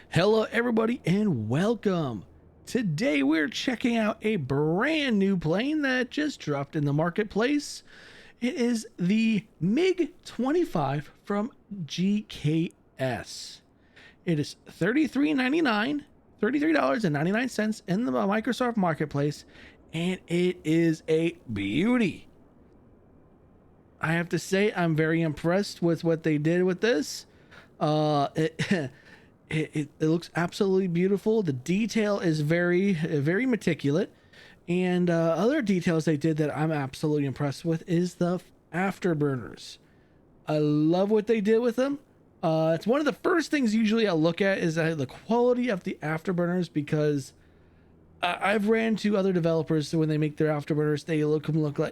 Hello everybody and welcome. Today we're checking out a brand new plane that just dropped in the marketplace. It is the MiG-25 from GKS. It is $33.99 in the Microsoft marketplace, and it is a beauty. I have to say I'm very impressed with what they did with this. It looks absolutely beautiful. The detail is very meticulous, and other details they did that I'm absolutely impressed with is the afterburners. I love what they did with them. It's one of the first things usually I look at is the quality of the afterburners, because I've ran to other developers, so when they make their afterburners, they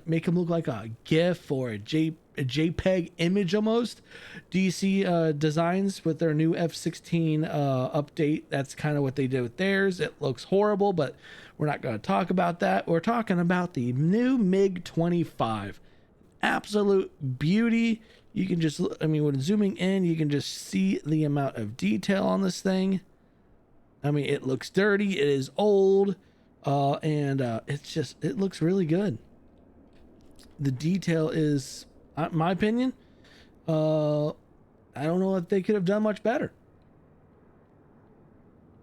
make them look like a GIF or a JPEG image almost. Do you see designs with their new F-16 update? That's kind of what they did with theirs. It looks horrible, but we're not going to talk about that. We're talking about the new MiG-25. Absolute beauty. You can just, when zooming in, you can just see the amount of detail on this thing. It looks dirty, it is old, and it looks really good. The detail is, in my opinion, I don't know if they could have done much better.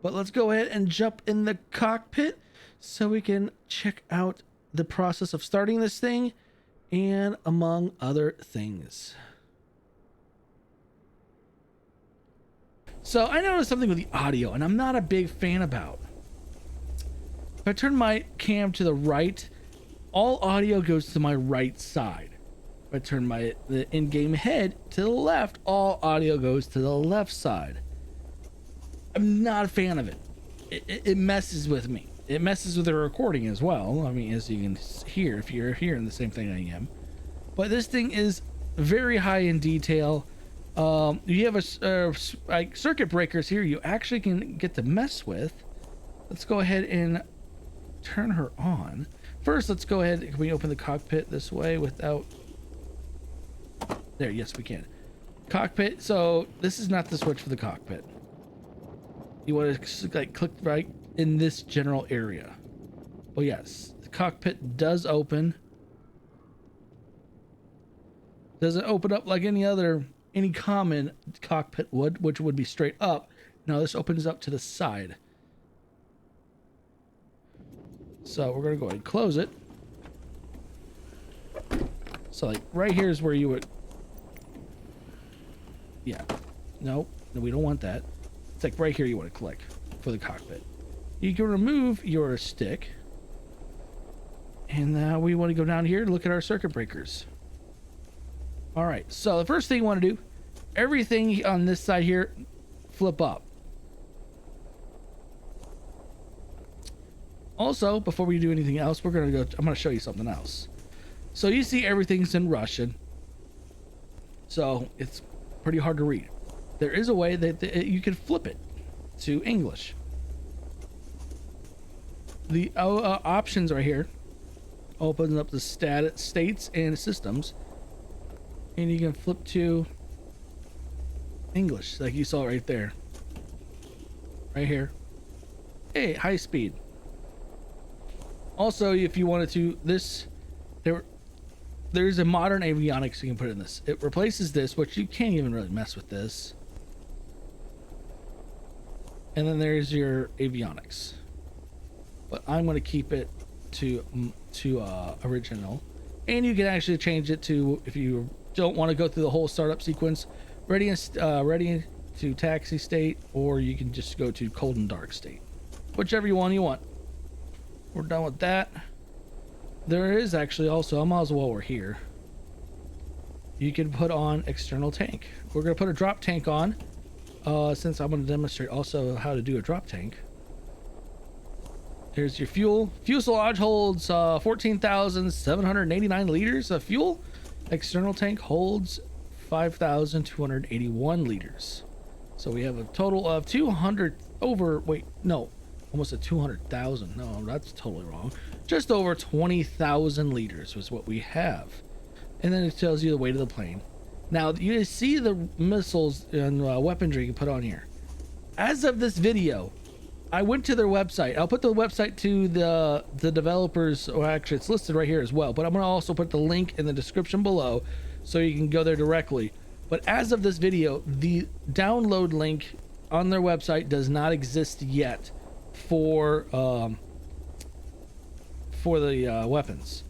But let's go ahead and jump in the cockpit so we can check out the process of starting this thing, and among other things. So I noticed something with the audio, and I'm not a big fan about. If I turn my cam to the right, all audio goes to my right side. If I turn the in-game head to the left, all audio goes to the left side. I'm not a fan of it. It messes with me. It messes with the recording as well. As you can hear, if you're hearing the same thing I am. But this thing is very high in detail. You have like circuit breakers here you actually can get to mess with. Let's go ahead and turn her on. First, let's go ahead. Can we open the cockpit this way without... There, yes we can. Cockpit, so this is not the switch for the cockpit. You want to click right in this general area. Well, yes, the cockpit does open. Doesn't open up like any common cockpit would, which would be straight up. Now this opens up to the side. So we're gonna go ahead and close it. So like right here is where you would, yeah, no, we don't want that. It's like right here you want to click for the cockpit. You can remove your stick, and now we want to go down here and look at our circuit breakers. All right, so the first thing you want to do, everything on this side here, flip up. Also, before we do anything else, I'm going to show you something else. So you see everything's in Russian, so it's pretty hard to read. There is a way that you can flip it to English. The options right here opens up the states and systems, and you can flip to English, like you saw right there. Right here. Hey, high speed. Also, if you wanted to, there's a modern avionics you can put in this. It replaces this, which you can't even really mess with this. And then there's your avionics. But I'm going to keep it to original. And you can actually change it to, if you don't want to go through the whole startup sequence, ready to taxi state, or you can just go to cold and dark state, whichever one you want. We're done with that. There is actually also, I might as well, we're here, you can put on external tank. We're going to put a drop tank on, since I'm going to demonstrate also how to do a drop tank. Here's your fuel. Fuselage holds 14,789 liters of fuel. External tank holds 5,281 liters. So we have a total of 200,000. No, that's totally wrong. Just over 20,000 liters was what we have. And then it tells you the weight of the plane. Now you see the missiles and weaponry you can put on here. as of this video, I went to their website. I'll put the website to the developers, or actually it's listed right here as well, but I'm going to also put the link in the description below so you can go there directly. But as of this video, the download link on their website does not exist yet for the weapons.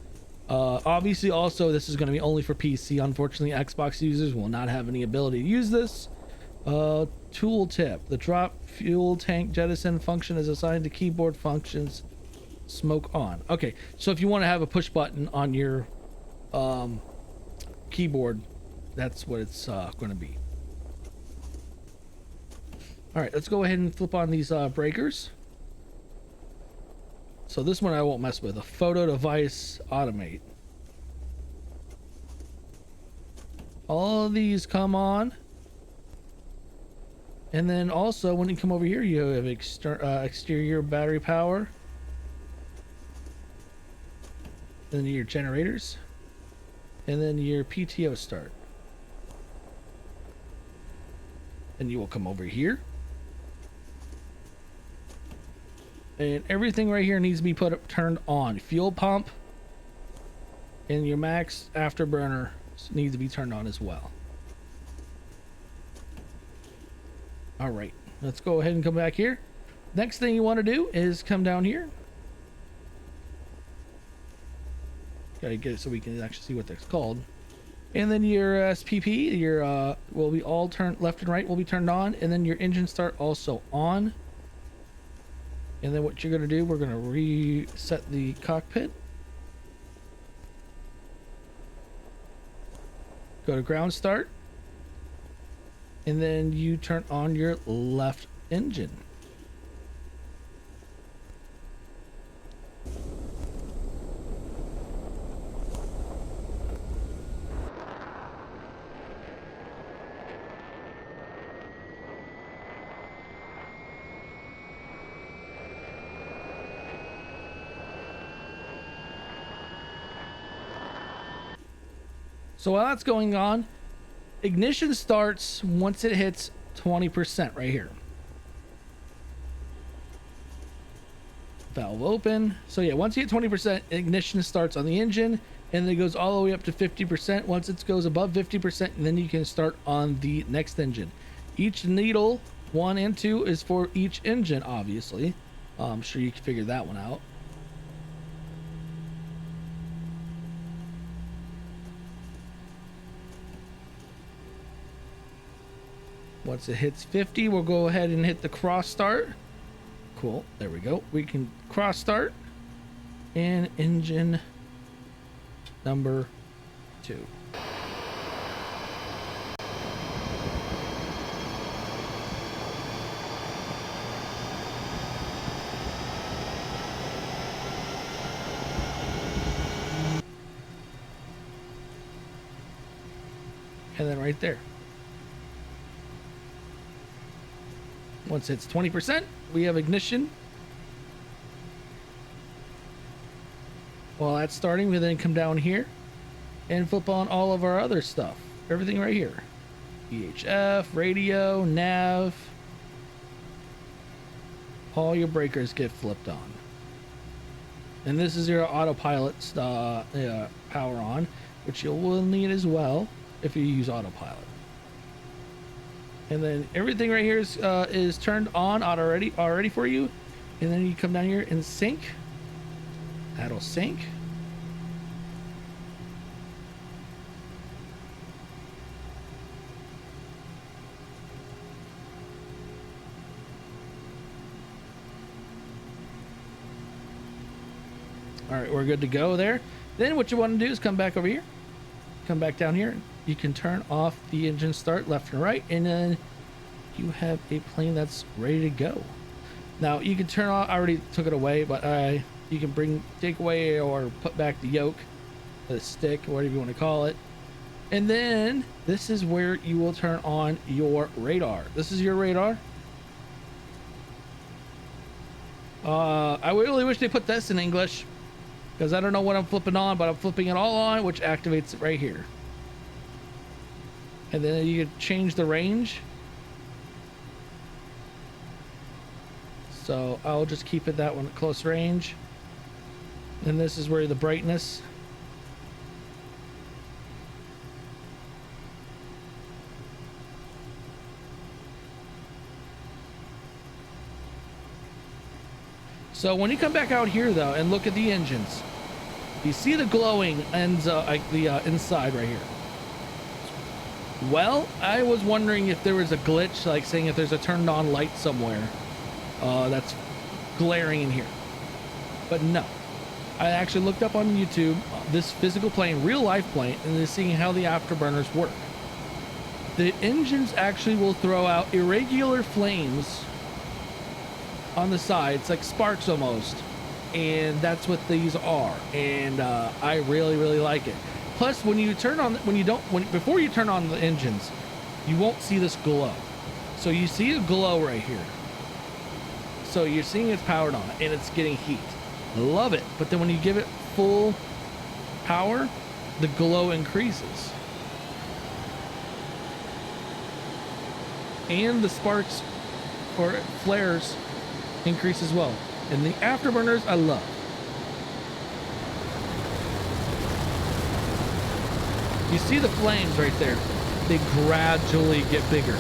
Obviously also this is going to be only for PC. Unfortunately, Xbox users will not have any ability to use this. Tool tip: the drop fuel tank jettison function is assigned to keyboard functions. Smoke on. Okay, so if you want to have a push button on your keyboard, that's what it's going to be. All right, let's go ahead and flip on these breakers. So this one I won't mess with. A photo device automate. All of these come on. And then also when you come over here, you have exterior battery power. Then your generators. And then your PTO start. And you will come over here. And everything right here needs to be turned on. Fuel pump and your max afterburner needs to be turned on as well. All right, let's go ahead and come back here. Next thing you want to do is come down here. Gotta get it so we can actually see what that's called. And then your SPP, your will be all turned left and right will be turned on, and then your engine start also on. And then what you're going to do, we're going to reset the cockpit. Go to ground start. And then you turn on your left engine. So while that's going on, ignition starts once it hits 20% right here. Valve open. So yeah, once you hit 20%, ignition starts on the engine, and then it goes all the way up to 50%. Once it goes above 50%, then you can start on the next engine. Each needle, 1 and 2, is for each engine, obviously. I'm sure you can figure that one out. Once it hits 50, we'll go ahead and hit the cross start. Cool, there we go. We can cross start. And engine number 2. And then right there. Once it's 20%, we have ignition. While that's starting, we then come down here and flip on all of our other stuff. Everything right here. VHF, radio, nav. All your breakers get flipped on. And this is your autopilot power on, which you will need as well if you use autopilot. And then everything right here is turned on already for you. And then you come down here and sync. That'll sync. All right, we're good to go there. Then what you want to do is come back over here. Come back down here. You can turn off the engine start left and right, and then you have a plane that's ready to go. Now you can turn off, I already took it away, but you can take away or put back the yoke, the stick, whatever you want to call it. And then this is where you will turn on your radar. This is your radar. I really wish they put this in English, because I don't know what I'm flipping on, but I'm flipping it all on, which activates it right here. And then you can change the range. So I'll just keep it that one at close range. And this is where the brightness. So when you come back out here though and look at the engines, you see the glowing ends, like the inside right here. Well, I was wondering if there was a glitch, like saying if there's a turned on light somewhere that's glaring in here. But no. I actually looked up on YouTube this physical plane, real life plane, and is seeing how the afterburners work. The engines actually will throw out irregular flames on the sides, like sparks almost, and that's what these are. And I really like it. Plus, when you turn on, before you turn on the engines, you won't see this glow. So you see a glow right here. So you're seeing it's powered on and it's getting heat. Love it. But then when you give it full power, the glow increases. And the sparks or flares increase as well. And the afterburners I love. You see the flames right there. They gradually get bigger.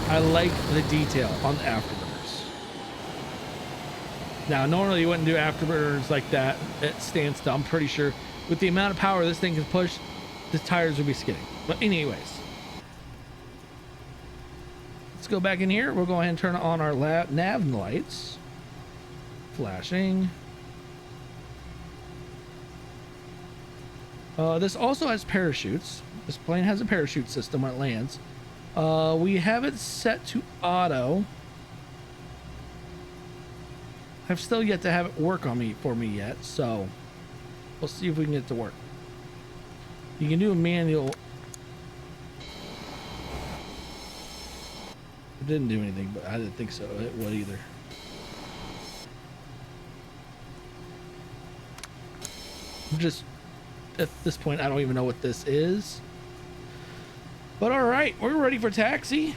I like the detail on the afterburners. Now, normally you wouldn't do afterburners like that at standstill. I'm pretty sure with the amount of power this thing can push, the tires would be skidding. But anyways, let's go back in here. We'll go ahead and turn on our nav lights. Flashing. This also has parachutes. This plane has a parachute system when it lands. We have it set to auto. I've still yet to have it work for me yet, so we'll see if we can get it to work. You can do a manual. It didn't do anything, but I didn't think so it would either. Just at this point, I don't even know what this is. But all right, we're ready for taxi.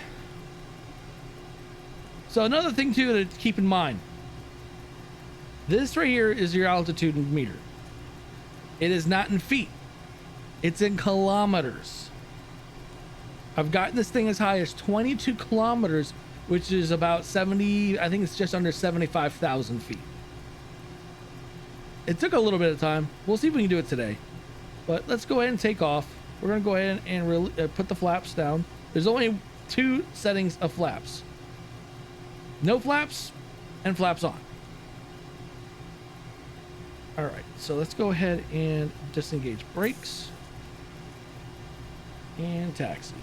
So another thing too to keep in mind. This right here is your altitude meter. It is not in feet. It's in kilometers. I've gotten this thing as high as 22 kilometers, which is about 70, I think it's just under 75,000 feet. It took a little bit of time. We'll see if we can do it today. But let's go ahead and take off. We're going to go ahead and put the flaps down. There's only 2 settings of flaps. No flaps and flaps on. All right, so let's go ahead and disengage brakes and taxi.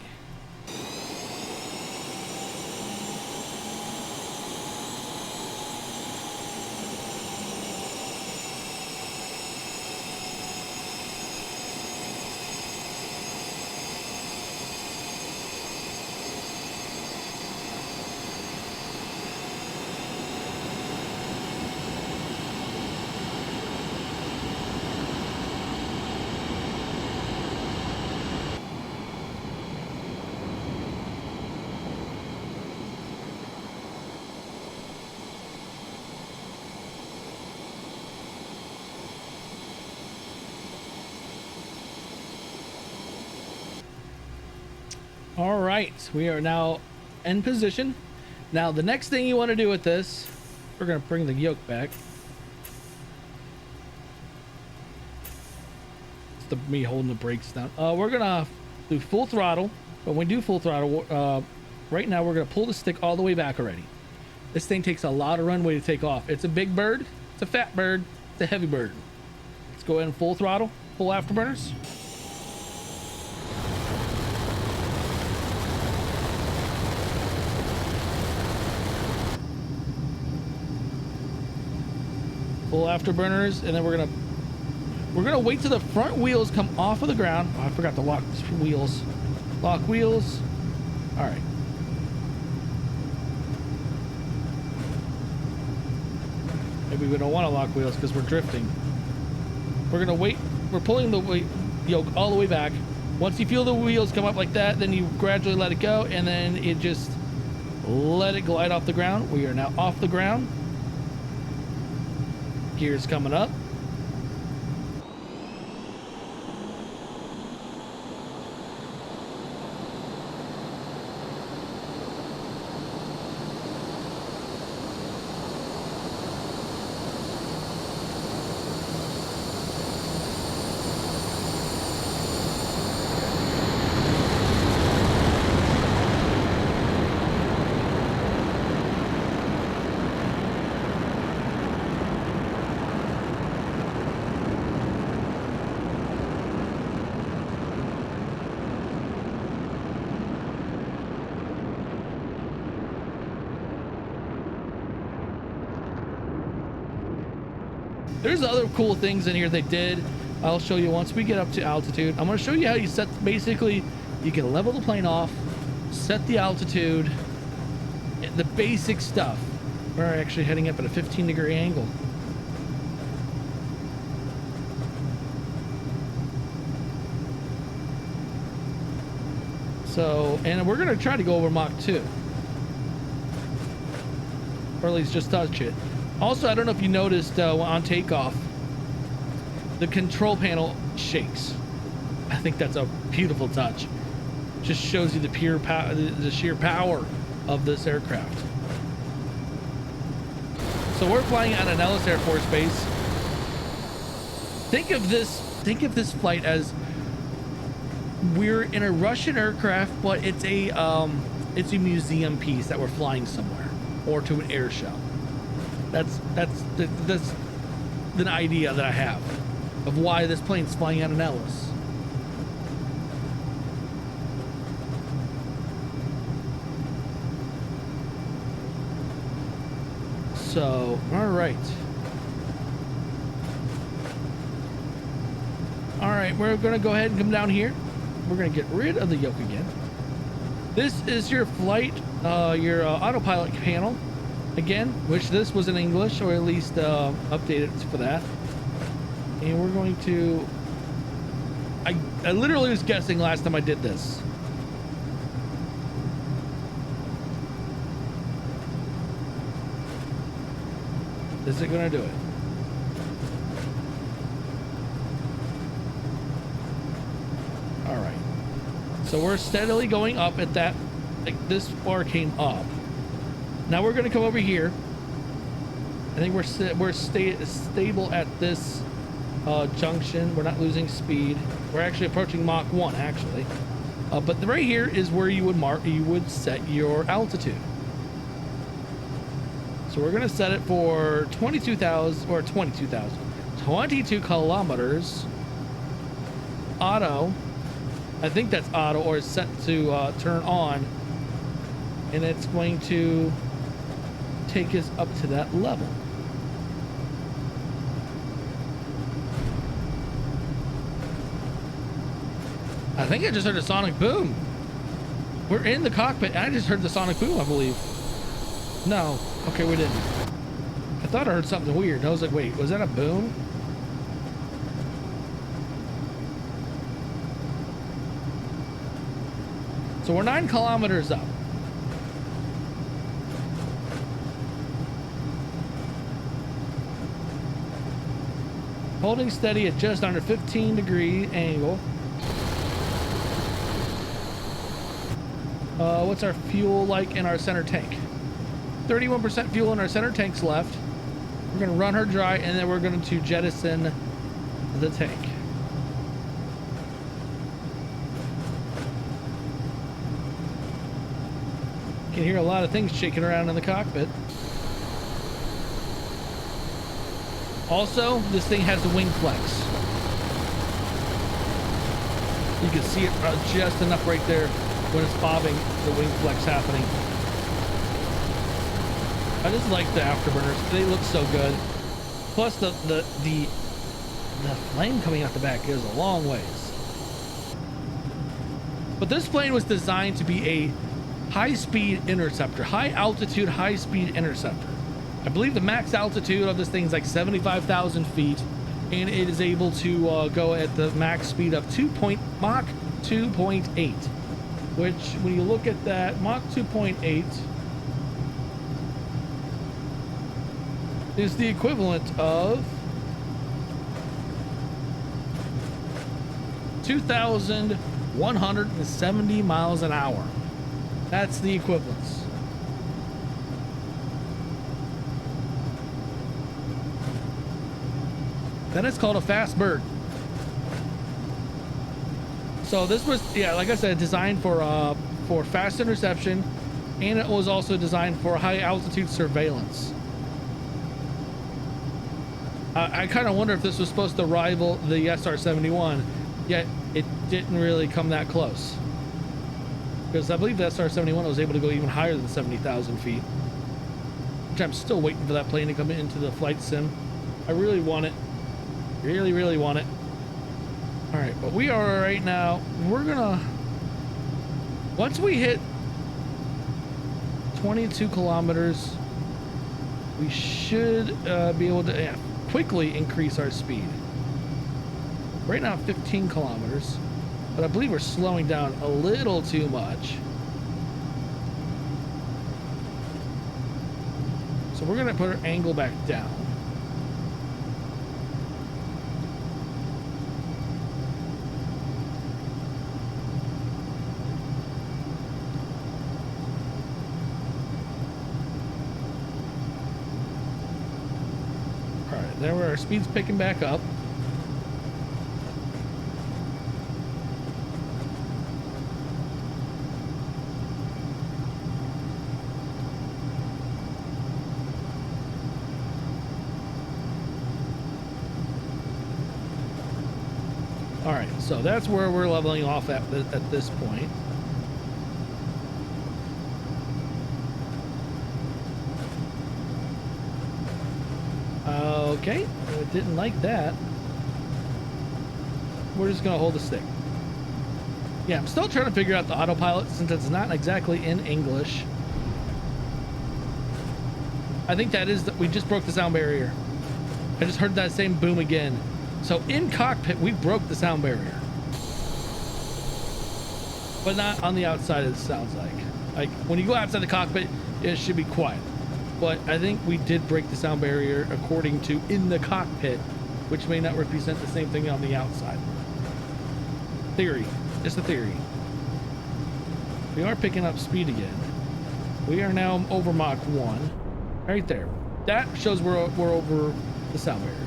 All right, we are now in position. Now, the next thing you want to do with this, we're going to bring the yoke back. It's me holding the brakes down. We're going to do full throttle. But when we do full throttle, right now we're going to pull the stick all the way back already. This thing takes a lot of runway to take off. It's a big bird. It's a fat bird. It's a heavy bird. Let's go ahead and full throttle, full afterburners. Full afterburners, and then we're gonna wait till the front wheels come off of the ground. Oh, I forgot to lock wheels. Lock wheels. All right. Maybe we don't want to lock wheels because we're drifting. We're gonna wait. We're pulling the yoke all the way back. Once you feel the wheels come up like that, then you gradually let it go, and then it just Let it glide off the ground. We are now off the ground. Gears coming up. There's other cool things in here they did. I'll show you once we get up to altitude. I'm going to show you how you set, basically, you can level the plane off, set the altitude, the basic stuff. We're actually heading up at a 15-degree angle. So, and we're going to try to go over Mach 2. Or at least just touch it. Also, I don't know if you noticed on takeoff, the control panel shakes. I think that's a beautiful touch. Just shows you the pure power, the sheer power of this aircraft. So we're flying at an Ellis Air Force Base. Think of this flight as we're in a Russian aircraft, but it's a museum piece that we're flying somewhere or to an air show. That's the idea that I have of why this plane's flying at an Ellis. So, all right. All right, we're going to go ahead and come down here. We're going to get rid of the yoke again. This is your flight, your autopilot panel. Again, which this was in English, or at least updated for that. And we're going to... I literally was guessing last time I did this. Is it going to do it? All right. So we're steadily going up at that, like this bar came up. Now we're going to come over here. I think we're stable at this junction. We're not losing speed. We're actually approaching Mach 1, actually. But right here is where you would set your altitude. So we're going to set it for 22 kilometers. Auto. I think that's auto, or is set to turn on. And it's going to take us up to that level. I think I just heard a sonic boom. We're in the cockpit and I just heard the sonic boom, I believe. No, okay, we didn't. I thought I heard something weird. I was like, wait, was that a boom? So we're 9 kilometers up. Holding steady at just under 15-degree angle. What's our fuel like in our center tank? 31% fuel in our center tanks left. We're going to run her dry, and then we're going to jettison the tank. You can hear a lot of things shaking around in the cockpit. Also, this thing has the wing flex. You can see it just enough right there when it's bobbing, the wing flex happening. I just like the afterburners. They look so good. Plus the flame coming out the back goes a long ways. But this plane was designed to be a high-speed interceptor, high-altitude, high-speed interceptor. I believe the max altitude of this thing is like 75,000 feet, and it is able to go at the max speed of Mach 2.8, which when you look at that, Mach 2.8 is the equivalent of 2,170 miles an hour. That's the equivalence. That is called a fast bird. So this was, yeah, like I said, designed for fast interception, and it was also designed for high altitude surveillance. I kind of wonder if this was supposed to rival the SR-71, yet it didn't really come that close. Because I believe the SR-71 was able to go even higher than 70,000 feet. Which I'm still waiting for that plane to come into the flight sim. I really want it. Really, really want it. Alright, but we are right now, we're gonna, once we hit 22 kilometers, we should be able to quickly increase our speed. Right now 15 kilometers, but I believe we're slowing down a little too much. So we're gonna put our angle back down. There where our speed's picking back up. All right, so that's where we're leveling off at this point. Okay, it didn't like that. We're just gonna hold the stick. Yeah, I'm still trying to figure out the autopilot since it's not exactly in English. I think that is that we just broke the sound barrier. I just heard that same boom again. So in cockpit, we broke the sound barrier, but not on the outside. It sounds like when you go outside the cockpit, it should be quiet. But I think we did break the sound barrier according to in the cockpit, which may not represent the same thing on the outside. Theory, just a theory. We are picking up speed again. We are now over Mach 1, right there. That shows we're over the sound barrier.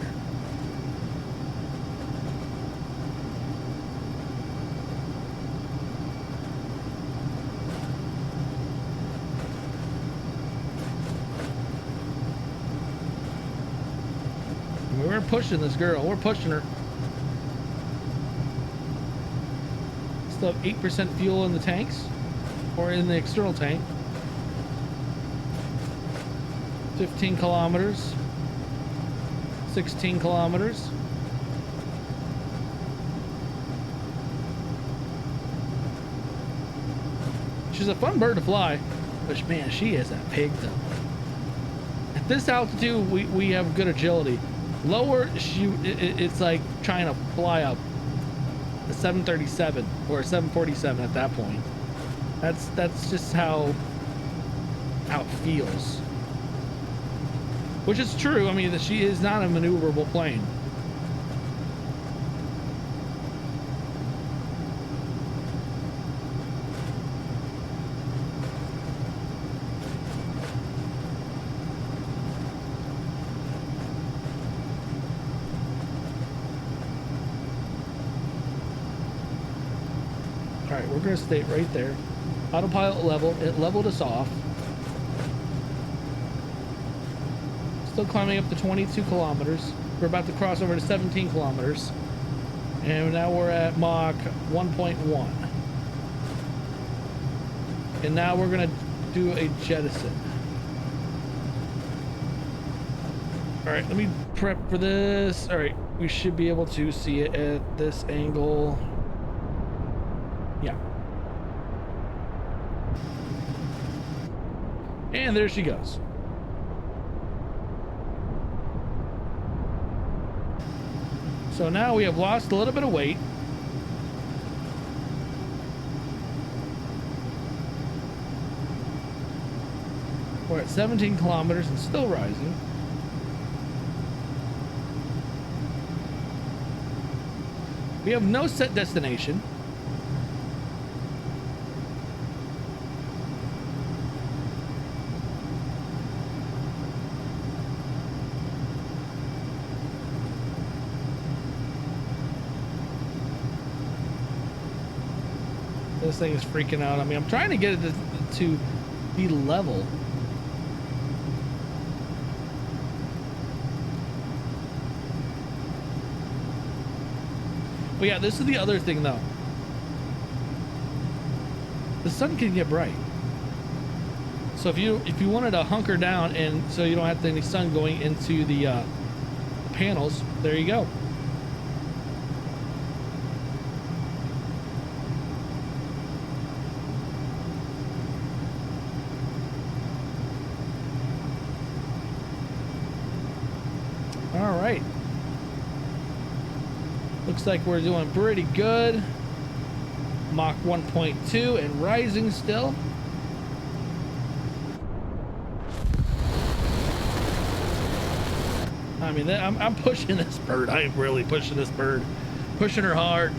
We're pushing this girl. We're pushing her. Still have 8% fuel in the tanks, or in the external tank. 15 kilometers. 16 kilometers. She's a fun bird to fly, but man, she is a pig though. At this altitude, we have good agility. Lower, it's like trying to fly up a 737 or a 747 at that point. That's just how it feels. Which is true. I mean, that she is not a maneuverable plane. All right, we're going to stay right there. Autopilot level, it leveled us off. Still climbing up to 22 kilometers. We're about to cross over to 17 kilometers. And now we're at Mach 1.1. And now we're going to do a jettison. All right, let me prep for this. All right, we should be able to see it at this angle. Yeah. And there she goes. So now we have lost a little bit of weight. We're at 17 kilometers and still rising. We have no set destination. This thing is freaking out on me. I'm trying to get it to be level. But yeah, this is the other thing though. The sun can get bright. So if you wanted to hunker down and so you don't have any sun going into the panels, there you go. All right. Looks like we're doing pretty good. Mach 1.2 and rising still. I mean, I'm pushing this bird. I am really pushing this bird. Pushing her hard.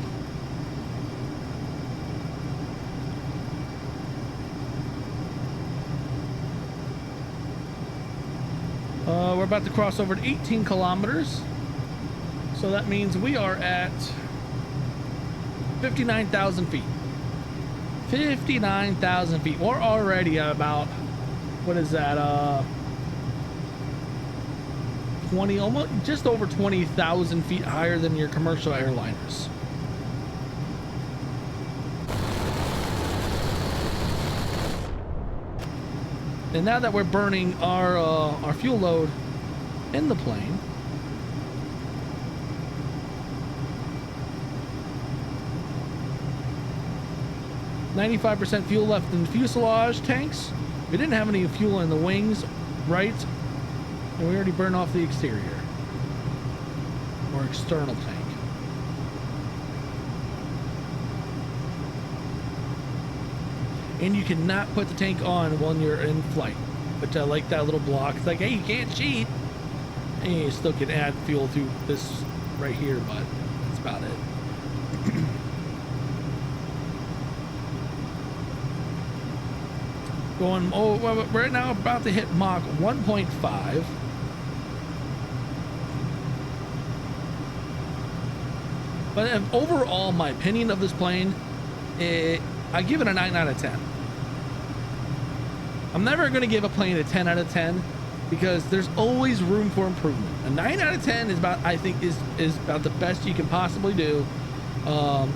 We're about to cross over to 18 kilometers. So that means we are at 59,000 feet. 59,000 feet. We're already at about, what is that? 20, almost just over 20,000 feet higher than your commercial airliners. And now that we're burning our fuel load in the plane, %95 fuel left in the fuselage tanks. We didn't have any fuel in the wings, right? And we already burned off the exterior or external tank. And you cannot put the tank on when you're in flight. But I like that little block. It's like, hey, you can't cheat. And you still can add fuel to this right here, but that's about it. Going, oh, well, we're now about to hit Mach 1.5. But overall, my opinion of this plane, I give it a 9 out of 10. I'm never going to give a plane a 10 out of 10 because there's always room for improvement. A 9 out of 10 is about, I think, is about the best you can possibly do,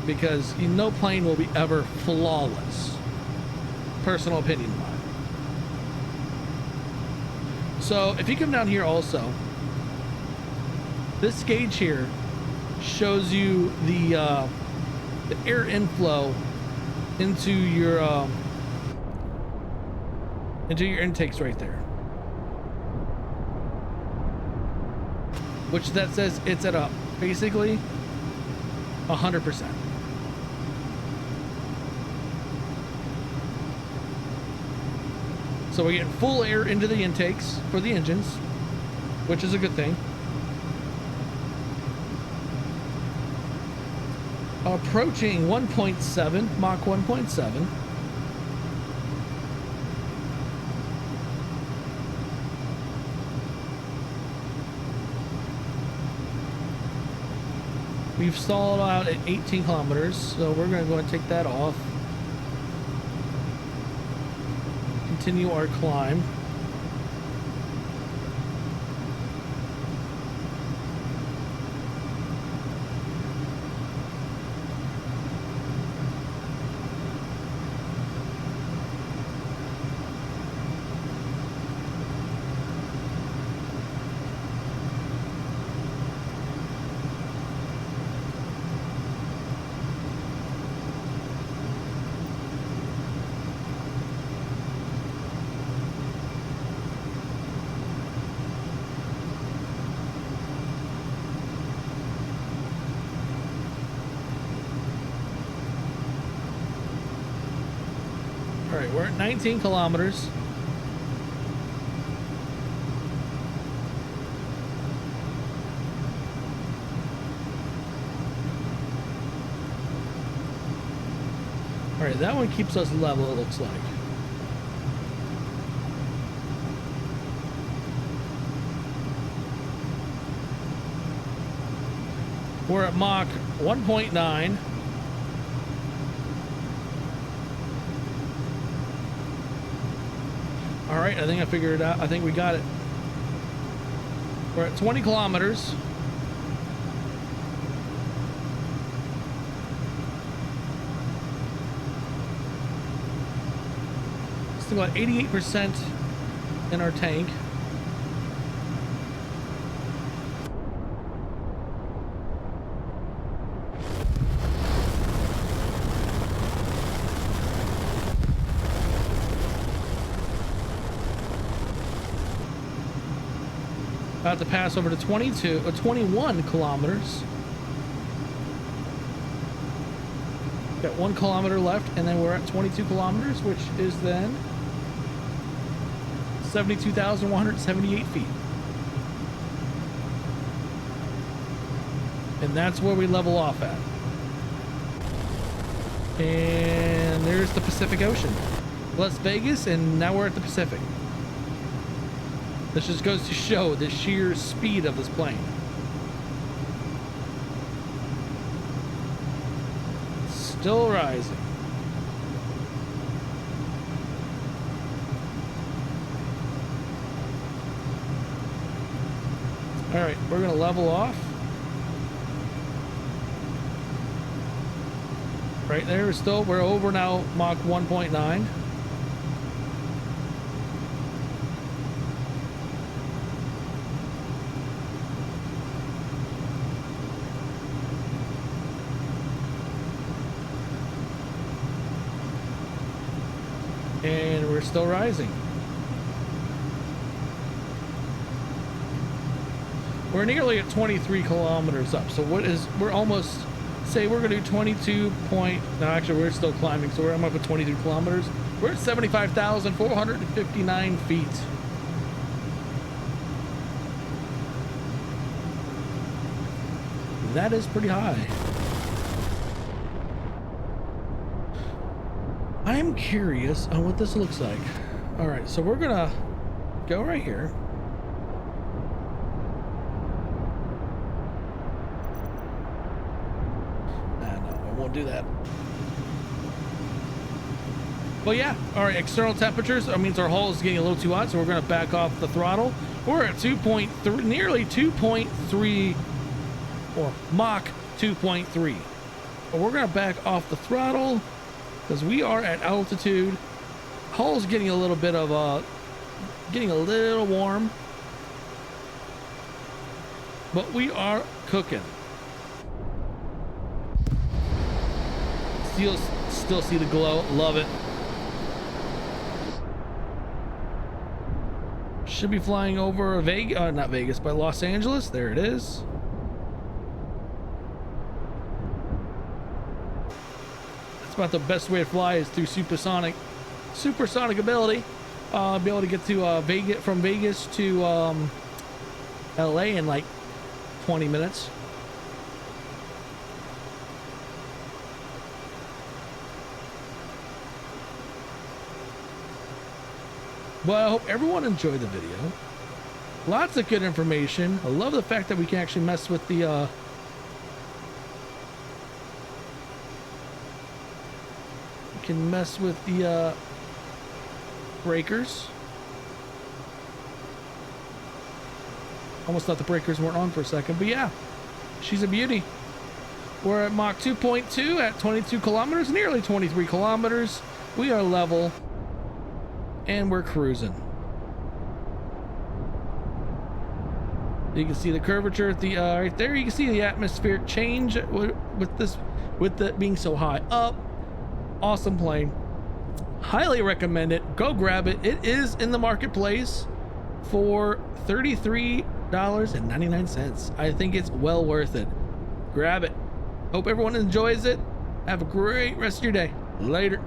because no plane will be ever flawless. Personal opinion of mine. So if you come down here also, this gauge here shows you the air inflow into your intakes right there, which that says it's at a basically 100%. So we're getting full air into the intakes for the engines, which is a good thing. Approaching 1.7, Mach 1.7. We've stalled out at 18 kilometers, so we're going to go and take that off. Continue our climb. All right, we're at 19 kilometers. right, that one keeps us level, it looks like. We're at Mach 1.9. All right, I think I figured it out. I think we got it. We're at 20 kilometers. Still got 88% in our tank. About to pass over to 21 kilometers. Got 1 kilometer left, and then we're at 22 kilometers, which is then 72,178 feet. And that's where we level off at. And there's the Pacific Ocean. Las Vegas, and now we're at the Pacific. This just goes to show the sheer speed of this plane. Still rising. All right, we're gonna level off. Right there, we're over now Mach 1.9. And we're still rising. We're nearly at 23 kilometers up. So we're almost, say we're gonna do 22 point, no, actually we're still climbing. So I'm up at 22 kilometers. We're at 75,459 feet. That is pretty high. I'm curious on what this looks like. All right, so we're gonna go right here. No, I won't do that. Well, yeah, all right, external temperatures, that means our hull is getting a little too hot, so we're gonna back off the throttle. We're at 2.3, nearly 2.3, or Mach 2.3. But we're gonna back off the throttle, because we are at altitude. Hull's getting a little bit of getting a little warm, but we are cooking. Still see the glow. Love it. Should be flying over Vegas, not Vegas, but Los Angeles. There it is. About the best way to fly is through supersonic ability. Be able to get to Vegas, from Vegas to LA in like 20 minutes. Well, I hope everyone enjoyed the video. Lots of good information. I love the fact that we can actually mess with the can mess with the breakers. Almost thought the breakers weren't on for a second, but yeah, she's a beauty. We're at Mach 2.2 at 22 kilometers, nearly 23 kilometers. We are level and we're cruising. You can see the curvature at the right there. You can see the atmospheric change with it being so high up. Awesome plane. Highly recommend it. Go grab it. It is in the marketplace for $33.99. I think it's well worth it. Grab it. Hope everyone enjoys it. Have a great rest of your day. Later.